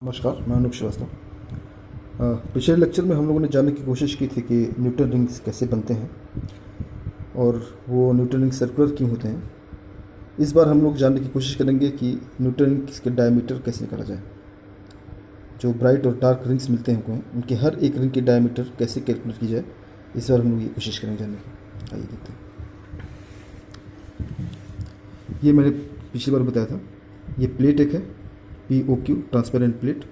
नमस्कार, मैं अनूप श्रीवास्तव। पिछले लेक्चर में हम लोगों ने जानने की कोशिश की थी कि न्यूटन रिंग्स कैसे बनते हैं और वो न्यूटन रिंग सर्कुलर क्यों होते हैं। इस बार हम लोग जानने की कोशिश करेंगे कि न्यूटन रिंग्स के डायमीटर कैसे निकाला जाए। जो ब्राइट और डार्क रिंग्स मिलते हैं हमको, उनके हर एक रिंग की डायमीटर कैसे कैलकुलेट की जाए, इस बार हम लोग ये कोशिश करेंगे जानने की। आइए देखते हैं। ये मैंने पिछली बार बताया था। ये प्लेट एक है, POQ ट्रांसपेरेंट प्लेट,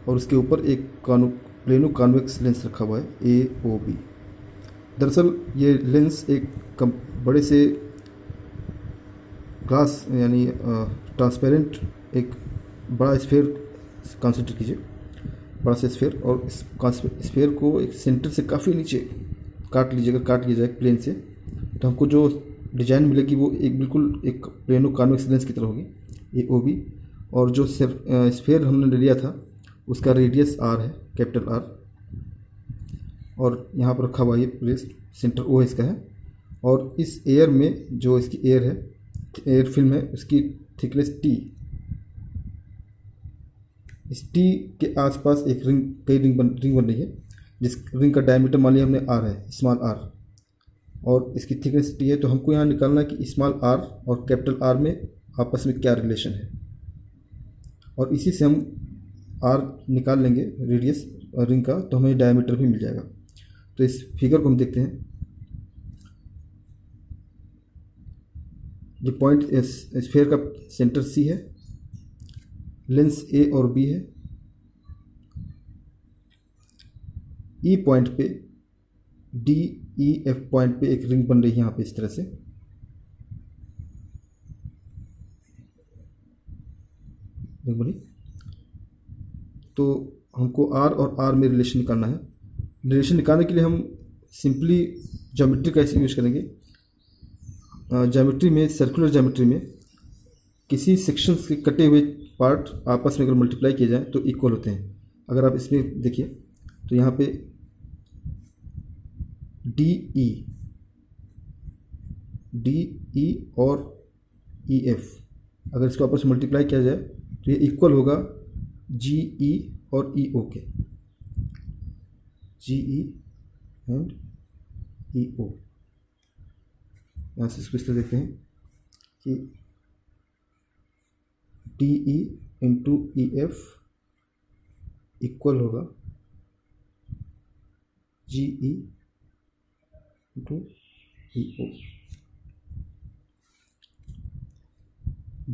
और उसके ऊपर एक प्लेनो कॉन्वेक्स लेंस रखा हुआ है AOB। दरअसल ये लेंस एक बड़े से ग्लास यानी ट्रांसपेरेंट एक बड़ा स्फेयर कंसिडर कीजिए, बड़ा सा स्फेयर, और इस स्फेयर को एक सेंटर से काफ़ी नीचे काट लीजिएगा। काट लिया जाए प्लेन से, तो हमको जो डिजाइन मिलेगी वो एक बिल्कुल एक प्लेनो कॉन्वेक्स लेंस की तरह होगी, AOB। और जो स्फेयर हमने लिया था उसका रेडियस R है, कैपिटल R, और यहाँ पर रखा हुआ ये प्लेस सेंटर O इसका है। और इस एयर में जो इसकी एयर है, एयर फिल्म है, उसकी थिकनेस T। इस T के आसपास एक रिंग, कई रिंग बन रही है, जिस रिंग का डायमीटर मान लिया हमने R है, स्मॉल r, और इसकी थिकनेस T है। तो हमको यहाँ निकालना है कि स्मॉल r और कैपिटल R में आपस में क्या रिलेशन है, और इसी से हम R निकाल लेंगे, रेडियस रिंग का, तो हमें डायमीटर भी मिल जाएगा। तो इस फिगर को हम देखते हैं। ये पॉइंट स्फेयर का सेंटर C है, लेंस A और B है। E पॉइंट पे, DEF पॉइंट पे एक रिंग बन रही है यहाँ पे इस तरह से। रिंग बनी, तो हमको R और R में रिलेशन निकालना है। रिलेशन निकालने के लिए हम सिंपली ज्योमेट्री का ऐसे यूज करेंगे। ज्योमेट्री में, सर्कुलर ज्योमेट्री में, किसी सेक्शंस के कटे हुए पार्ट आपस में अगर मल्टीप्लाई किए जाएं तो इक्वल होते हैं। अगर आप इसमें देखिए तो यहाँ पे DE और EF, अगर इसको आपस में मल्टीप्लाई किया जाए तो ये इक्वल होगा GE और EO के, GE एंड EO। यहाँ से इसको इस तरह देखते हैं कि DE इंटू EF इक्वल होगा GE इंटू EO।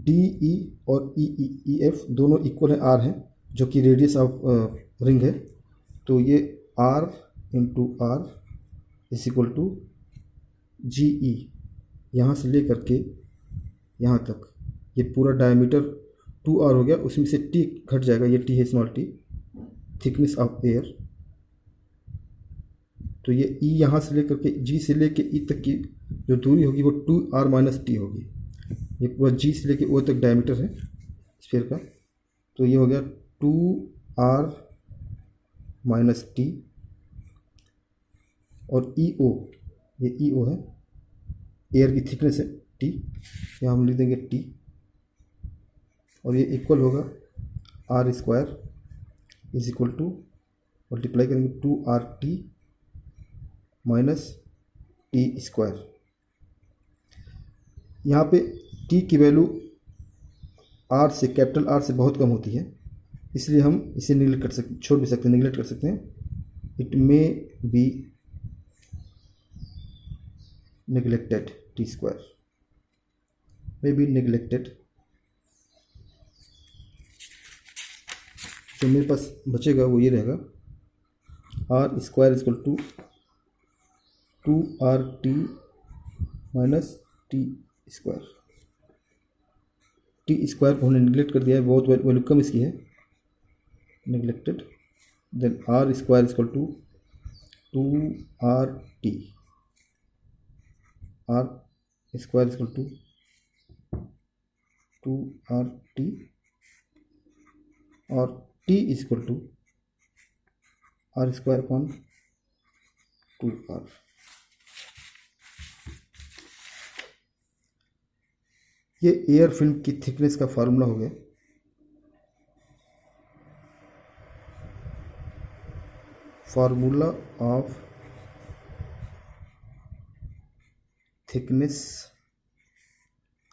DE और EF दोनों इक्वल है R है, जो कि रेडियस ऑफ रिंग है। तो ये R into R is equal to GE, यहाँ से ले करके यहाँ तक ये पूरा डायमीटर 2R हो गया। उसमें से T घट जाएगा, ये T है, small t, thickness of air. तो ये E यहाँ से लेकर के, G से लेके E तक की जो दूरी होगी वो 2R माइनस T होगी। ये पूरा G से लेके O तक डायमीटर है स्फीयर का, तो ये हो गया 2R माइनस T। और EO, ये EO है, एयर की थिकनेस है T, यहाँ हम लिख देंगे T, और ये इक्वल होगा R square is equal to, multiply करेंगे 2RT माइनस T स्क्वायर। यहाँ पे T की वैल्यू R से, कैपिटल R से बहुत कम होती है, इसलिए हम इसे निगलेक्ट कर सकते, छोड़ भी सकते हैं, निगलेक्ट कर सकते हैं। It may be neglected, T square may be neglected। जो मेरे पास बचेगा वो ये रहेगा, R square equal to 2RT minus T square. T square को हमने निगलेक्ट कर दिया है, बहुत वैल्यू कम इसकी है, neglected. Then R square equal to 2RT, R square equal to 2RT, और T equal to R square upon 2R। ये एयर फिल्म की थिकनेस का फार्मूला हो गया। Formula of thickness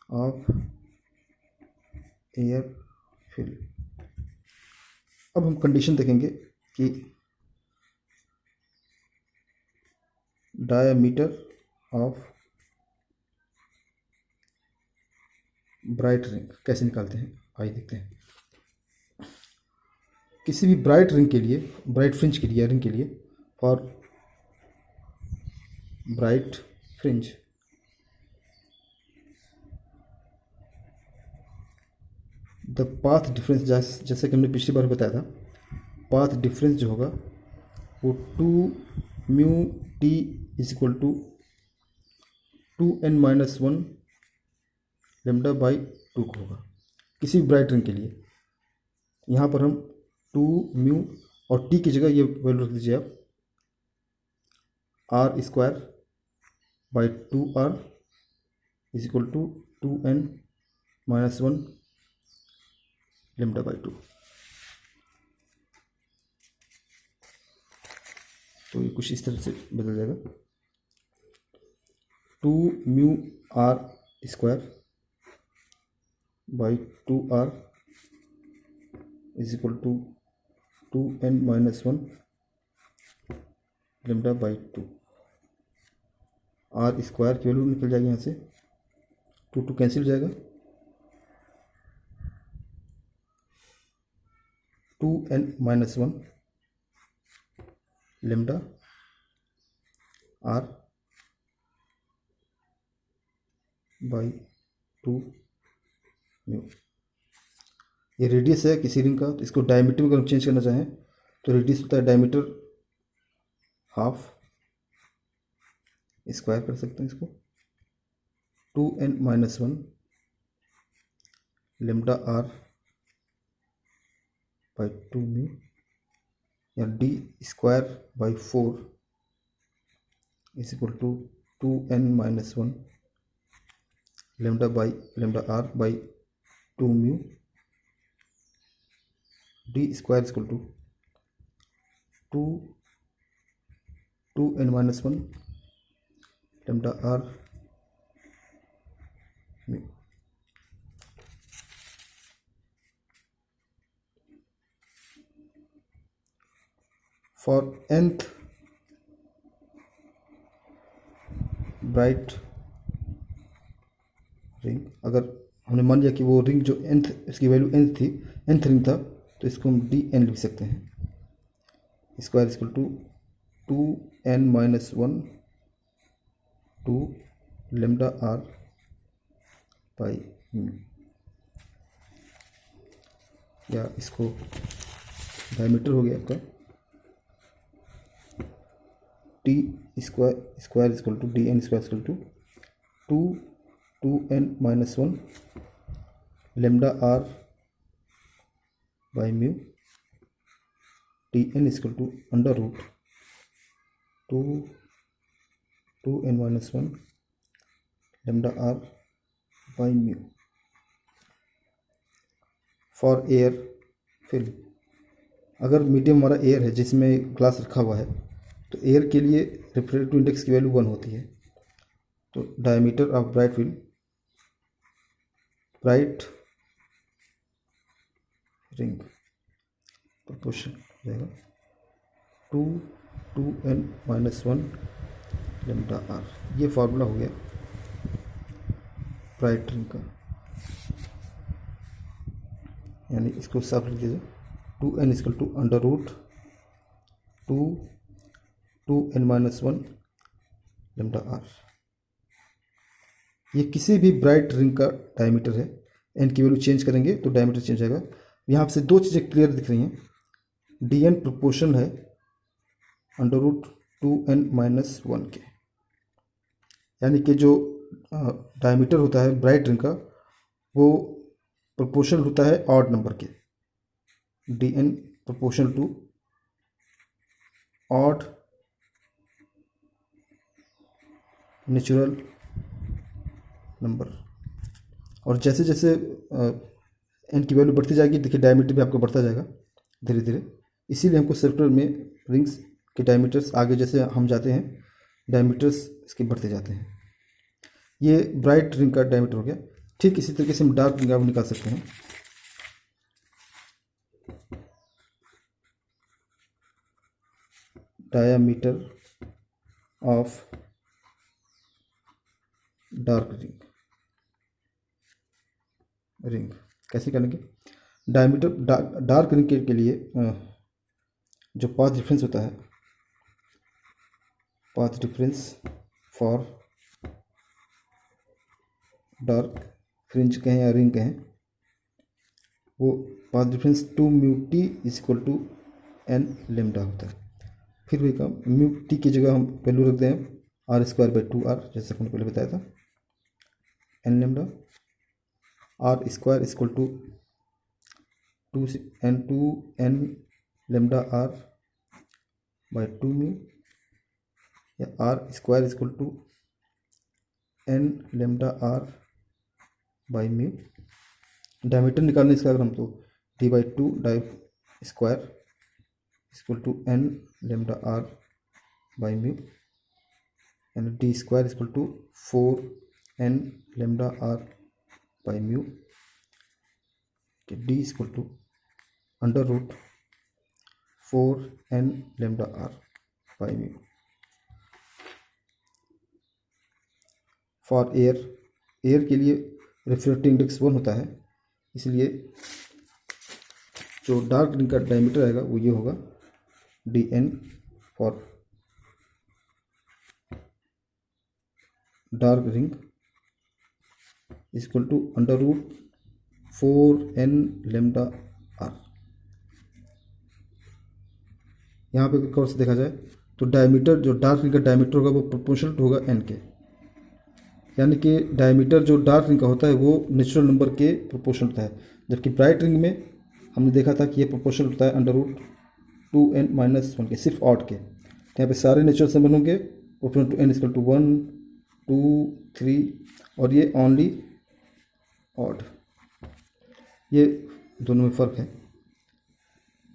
of air film. अब हम कंडीशन देखेंगे कि डायमीटर ऑफ ब्राइट रिंग कैसे निकालते हैं, आइए देखते हैं। किसी भी ब्राइट रिंग के लिए, ब्राइट फ्रिंज के लिए, रिंग के लिए, for bright fringe the path difference, जैसे कि हमने पिछली बार बताया था, पाथ डिफरेंस जो होगा वो 2 μ t is equal to 2n-1 lambda by 2 को होगा किसी भी ब्राइट रिंग के लिए। यहाँ पर हम 2 μ और t की जगह ये वैल्यू रख दीजिए आप, r square by 2r is equal to 2n-1 lambda by 2। तो ये कुछ इस तरह से बदल जाएगा, 2 μ r square by 2r is equal to 2n-1 lambda by 2। R square की वैल्यू निकल जाएगी यहाँ से, 2 कैंसिल हो जाएगा, 2n-1 lambda are by 2 mu. ये रेडियस है किसी रिंग का, तो इसको डायमीटर में अगर हम चेंज करना चाहें तो रेडियस होता है डायमीटर हाफ, स्क्वायर कर सकते हैं इसको, 2n-1 lambda are by 2 mu, या d square by 4 is equal to 2n-1 lambda are by 2 mu, d square is equal to 2n-1 lambda r mu. For nth bright ring, अगर हमने मान लिया कि वो रिंग जो nth, इसकी value nth थी, nth रिंग था, तो इसको हम dn लिख सकते हैं, square equal to 2n-1 2 lambda are by mu, या इसको डायमीटर हो गया आपका T square equal to D N square equal to 2n-1 lambda are by mu, T N equal to under root 2n-1 lambda are by mu. For air film, अगर medium हमारा air है जिसमें glass रखा हुआ है, तो air के लिए रिफ्रैक्टिव इंडेक्स की वैल्यू 1 होती है। तो diameter of bright film, bright ring proportion हो जाएगा 2n-1 लेमडा आर। ये फार्मूला हो गया ब्राइट रिंग का, यानी इसको साफ लिख दीजिए, 2n equal to under root 2n-1 lambda R. ये किसी भी ब्राइट रिंग का डायमीटर है, एन की वैल्यू चेंज करेंगे तो डायमीटर चेंज आएगा। यहाँ से दो चीज़ें क्लियर दिख रही हैं, डी एन प्रोपोर्शन है अंडर रूट 2n-1 के, यानी कि जो डायमीटर होता है ब्राइट रिंग का वो प्रोपोर्शनल होता है ऑड नंबर के, D N proportional to odd natural number. और जैसे जैसे एन की वैल्यू बढ़ती जाएगी, देखिए डायमीटर भी आपका बढ़ता जाएगा धीरे धीरे। इसीलिए हमको सर्कुलर में रिंग्स कि डायमीटर्स आगे जैसे हम जाते हैं डायमीटर्स इसके बढ़ते जाते हैं। ये ब्राइट रिंग का डायमीटर हो गया। ठीक इसी तरीके से हम डार्क रिंग का निकाल सकते हैं। डायामीटर ऑफ डार्क रिंग कैसे करेंगे? डायमीटर डार्क रिंग के लिए जो पाथ डिफरेंस होता है, path difference for dark fringe कहें या रिंग कहें, वो path difference 2 mu T is equal to N lambda होता है। फिर वही काम, म्यू टी की जगह हम वैल्यू रखते हैं आर स्क्वायर बाई 2r, जैसे हमने पहले बताया था, n lambda. R square equal to 2n lambda are by 2 mu, या r square equal to N lambda are by mu. Diameter निकालने इसका अगर हम तो डी बाई 2 डाई square equal to N lambda are by mu, यानी d square equal to 4n lambda are by mu, d equal to under root 4n lambda are by mu. For air के लिए refractive index 1 होता है, इसलिए जो dark ring का diameter आएगा वो ये होगा dn for dark ring equal to under root 4n lambda R. यहाँ पे एक और से देखा जाए तो डायमीटर, जो डार्क रिंग का डायमीटर होगा वो प्रोपोर्शनल होगा n के, यानी कि डायमीटर जो डार्क रिंग का होता है वो नेचुरल नंबर के प्रोपोर्शनल होता है, जबकि ब्राइट रिंग में हमने देखा था कि ये प्रोपोर्शनल होता है अंडर रूट 2n-1 के, सिर्फ ऑड के। तो यहाँ पे सारे नेचुरल नंबर होंगे proportional to n equal to 1, 2, 3, और ये ओनली ऑड। ये दोनों में फ़र्क है।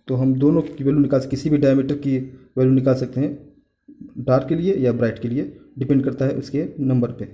तो हम दोनों की वैल्यू निकाल, किसी भी डायमीटर की वैल्यू निकाल सकते हैं, डार्क के लिए या ब्राइट के लिए, डिपेंड करता है उसके नंबर पे।